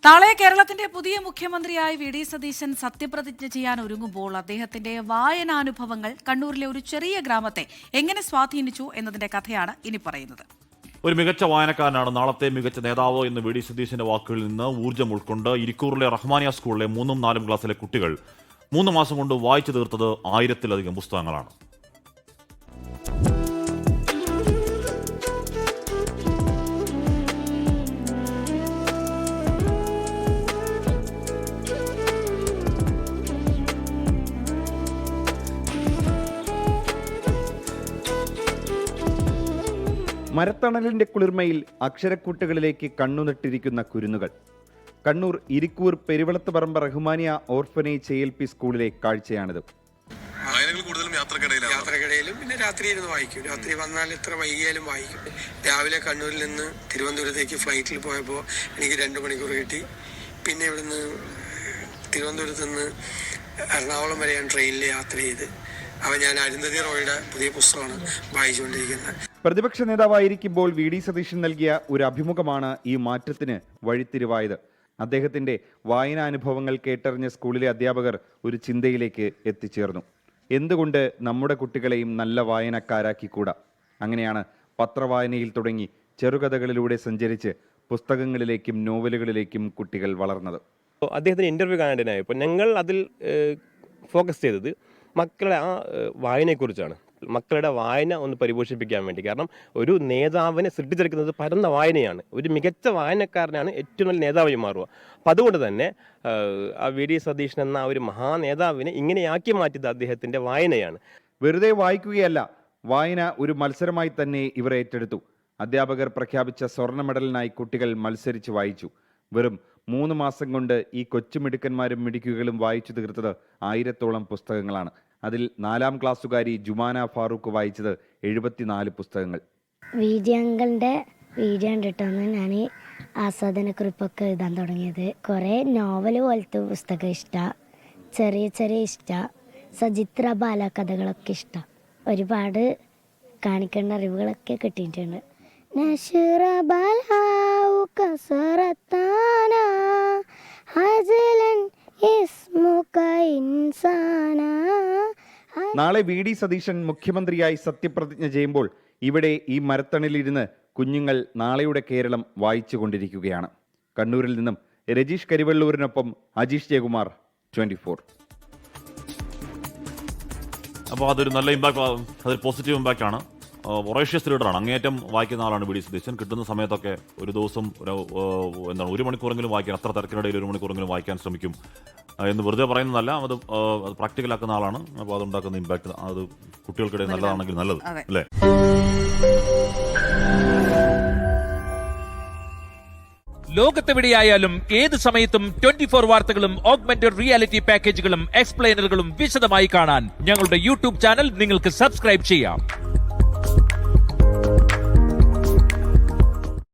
നാളെ കേരളത്തിന്റെ പുതിയ മുഖ്യമന്ത്രിയായി വി.ഡി. സതീശൻ സത്യപ്രതിജ്ഞ ചെയ്യാൻ ഒരുങ്ങുമ്പോൾ അദ്ദേഹത്തിന്റെ വായനാനുഭവങ്ങൾ കണ്ണൂരിലെ ഒരു ചെറിയ ഗ്രാമത്തെ എങ്ങനെ സ്വാധീനിച്ചു എന്നതിന്റെ കഥയാണ് ഇനി പറയുന്നത്. ഒരു മികച്ച വായനക്കാരനാണ് നാളത്തെ മികച്ച നേതാവ് എന്ന് വി.ഡി. സതീശന്റെ വാക്കുകളിൽ നിന്ന് ഊർജ്ജം ഉൾക്കൊണ്ട് ഇരിക്കൂറിലെ റഹ്മാനിയ സ്കൂളിലെ 3ഉം 4ഉം ക്ലാസ്സിലെ കുട്ടികൾ 3 മാസം കൊണ്ട് വായിച്ചു തീർത്തത് 1000-ലധികം പുസ്തകങ്ങളാണ്. മരത്തണലിന്റെ കുളിർമയിൽ അക്ഷരക്കൂട്ടുകളിലേക്ക് കണ്ണുനട്ടിരിക്കുന്ന കുരുന്നുകൾ. കണ്ണൂർ ഇരിക്കൂർ പെരുവളത്ത് പറമ്പ് റഹ്മാനിയ ഓർഫനേജ് ALP സ്കൂളിലെ കാഴ്ചയാണിത്. കൂടുതലും യാത്രക്കിടയിലും പിന്നെ രാത്രി ഇരുന്ന് വായിക്കും. രാത്രി വന്നാൽ എത്ര വൈകിയാലും വായിക്കും. രാവിലെ കണ്ണൂരിൽ നിന്ന് തിരുവനന്തപുരത്തേക്ക് ഫ്ലൈറ്റിൽ പോയപ്പോൾ എനിക്ക് 2 മണിക്കൂർ കിട്ടി. പിന്നെ ഇവിടുന്ന് തിരുവനന്തപുരത്ത് നിന്ന് എറണാകുളം വരെ ഞാൻ ട്രെയിനിൽ യാത്ര ചെയ്ത് ഞാൻ അരുന്ധതി റോയുടെ പുതിയ പുസ്തകമാണ് വായിച്ചുകൊണ്ടിരിക്കുന്നത്. പ്രതിപക്ഷ നേതാവായിരിക്കുമ്പോൾ വി.ഡി. സതീശൻ നൽകിയ ഒരു അഭിമുഖമാണ് ഈ മാറ്റത്തിന് വഴിത്തിരിവായത്. അദ്ദേഹത്തിന്റെ വായനാനുഭവങ്ങൾ കേട്ടറിഞ്ഞ സ്കൂളിലെ അധ്യാപകർ ഒരു ചിന്തയിലേക്ക് എത്തിച്ചേർന്നു. എന്തുകൊണ്ട് നമ്മുടെ കുട്ടികളെയും നല്ല വായനക്കാരാക്കിക്കൂടാ? അങ്ങനെയാണ് പത്രവായനയിൽ തുടങ്ങി ചെറുകഥകളിലൂടെ സഞ്ചരിച്ച് പുസ്തകങ്ങളിലേക്കും നോവലുകളിലേക്കും കുട്ടികൾ വളർന്നത്. അദ്ദേഹത്തിന് ഇൻ്റർവ്യൂ കാണാനായപ്പോൾ ഞങ്ങൾ അതിൽ ഫോക്കസ് ചെയ്തത് മക്കളുടെ ആ വായനയെക്കുറിച്ചാണ്. മക്കളുടെ വായന ഒന്ന് പരിപോഷിപ്പിക്കാൻ വേണ്ടി. കാരണം ഒരു നേതാവിനെ സൃഷ്ടിച്ചെടുക്കുന്നത് പരന്ന വായനയാണ്. ഒരു മികച്ച വായനക്കാരനാണ് ഏറ്റവും നല്ല നേതാവായി മാറുക. അപ്പം അതുകൊണ്ട് തന്നെ ആ വി.ഡി. സതീശൻ എന്ന ഒരു മഹാനേതാവിനെ ഇങ്ങനെയാക്കി മാറ്റിയത് അദ്ദേഹത്തിൻ്റെ വായനയാണ്. വെറുതെ വായിക്കുകയല്ല, വായന ഒരു മത്സരമായി തന്നെ ഇവർ ഏറ്റെടുത്തു. അധ്യാപകർ പ്രഖ്യാപിച്ച സ്വർണ്ണ മെഡലിനായി കുട്ടികൾ മത്സരിച്ച് വായിച്ചു. വെറും 3 മാസം കൊണ്ട് ഈ കൊച്ചുമിടുക്കന്മാരും മിടുക്കുകളും വായിച്ചു തീർത്തത് 1000-ഓളം പുസ്തകങ്ങളാണ്. അതിൽ 4ാം ക്ലാസ്സുകാരി ജുമാന ഫാറൂഖ് വായിച്ചത് 74 പുസ്തകങ്ങൾ. അങ്കിളുടെ വീഡിയോ കണ്ടിട്ടാണ് ഞാൻ ആസ്വാദനക്കുറിപ്പൊക്കെ എഴുതാൻ തുടങ്ങിയത്. കുറേ നോവൽ പോലത്തെ പുസ്തകം ഇഷ്ടമാണ്, ചെറിയ ഇഷ്ടമാണ്, സചിത്ര ബാലകഥകളൊക്കെ ഇഷ്ടമാണ്. ഒരുപാട് കാണിക്കേണ്ട അറിവുകളൊക്കെ കിട്ടിയിട്ടുണ്ട്. നാളെ വി.ഡി. സതീശൻ മുഖ്യമന്ത്രിയായി സത്യപ്രതിജ്ഞ ചെയ്യുമ്പോൾ ഇവിടെ ഈ മരത്തണിലിരുന്ന് കുഞ്ഞുങ്ങൾ നാളെയുടെ കേരളം വായിച്ചു കൊണ്ടിരിക്കുകയാണ്. കണ്ണൂരിൽ നിന്നും രജീഷ് കരിവള്ളൂരിനൊപ്പം അജീഷ് ജയകുമാർ, 24. അപ്പോൾ അതൊരു നല്ല ഇമ്പാക്ട്, അതൊരു പോസിറ്റീവ് ഇമ്പാക്റ്റാണ്. വൊറേഷ്യസ് ലീഡറാണ്, അങ്ങേയറ്റം വായിക്കുന്ന ആളാണ് വി.ഡി. സതീശൻ. കിട്ടുന്ന സമയത്തൊക്കെ ഒരു ദിവസം 1 മണിക്കൂറെങ്കിലും വായിക്കാൻ, അത്ര തിരക്കിനിടയിൽ 1 മണിക്കൂറെങ്കിലും വായിക്കാൻ ശ്രമിക്കും എന്ന് വെറുതെ പറയുന്നതല്ല, അത് പ്രാക്ടിക്കലാക്കുന്ന ആളാണ്. അപ്പോൾ അതുണ്ടാക്കുന്ന ഇമ്പാക്ട് അത് കുട്ടികൾക്കിടയിൽ നല്ലതാണെങ്കിൽ നല്ലത് അല്ലേ? ലോകത്തെവിടെയായാലും ഏത് സമയത്തും 24 വാർത്തകളും ഓഗ്മെന്റഡ് റിയാലിറ്റി പാക്കേജുകളും എക്സ്പ്ലെയിനറുകളും വിശദമായി കാണാൻ ഞങ്ങളുടെ YouTube ചാനൽ നിങ്ങൾക്ക് സബ്സ്ക്രൈബ് ചെയ്യാം.